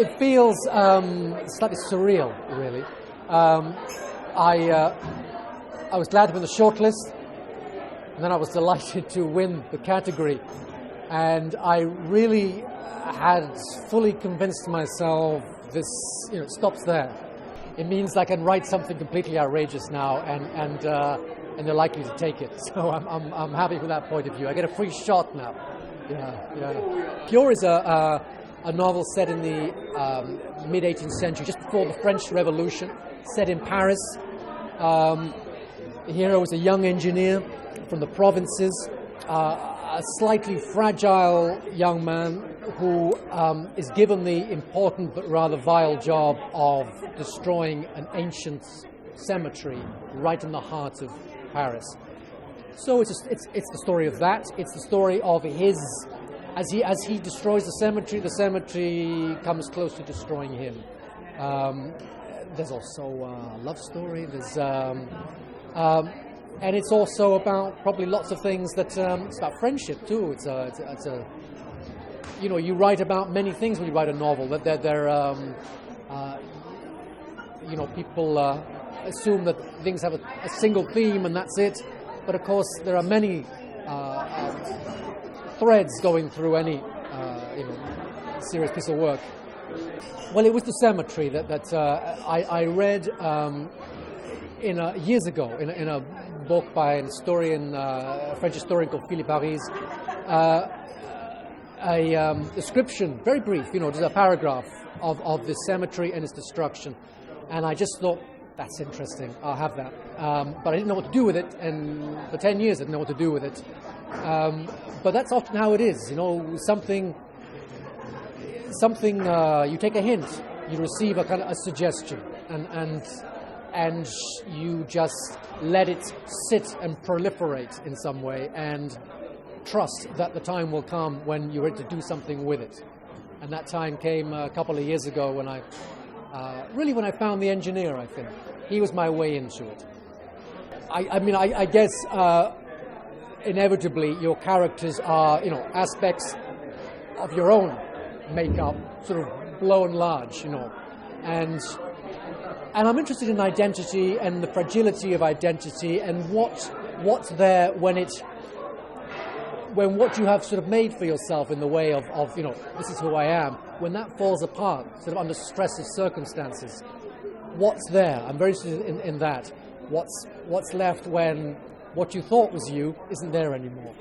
It feels slightly surreal, really. I was glad to win the shortlist, and then I was delighted to win the category. And I really had fully convinced myself this, it stops there. It means I can write something completely outrageous now, and they're likely to take it. So I'm happy from that point of view. I get a free shot now. Yeah. Pure is a novel set in the mid-18th century, just before the French Revolution, set in Paris. The hero is a young engineer from the provinces, a slightly fragile young man who is given the important but rather vile job of destroying an ancient cemetery right in the heart of Paris. So it's the story of that. It's the story of his, as he destroys the cemetery comes close to destroying him. There's also a love story. There's and it's also about probably lots of things that it's about friendship too. It's a you write about many things when you write a novel. That they're people assume that things have a single theme and that's it. But of course, there are many threads going through any serious piece of work. Well, it was the cemetery that I read years ago in a book by an historian, a French historian called Philippe Haris. A description, very brief, just a paragraph of this cemetery and its destruction, and I just thought, that's interesting, I'll have that. But I didn't know what to do with it, and for 10 years I didn't know what to do with it. But that's often how it is, something you take a hint, you receive a kind of a suggestion, and you just let it sit and proliferate in some way, and trust that the time will come when you're ready to do something with it. And that time came a couple of years ago when I found the engineer. I think he was my way into it. I guess inevitably your characters are aspects of your own makeup, sort of blown large, and I'm interested in identity and the fragility of identity and what's there when what you have sort of made for yourself in the way of this is who I am, when that falls apart, sort of under stress of circumstances, what's there? I'm very interested in that. What's left when what you thought was you isn't there anymore?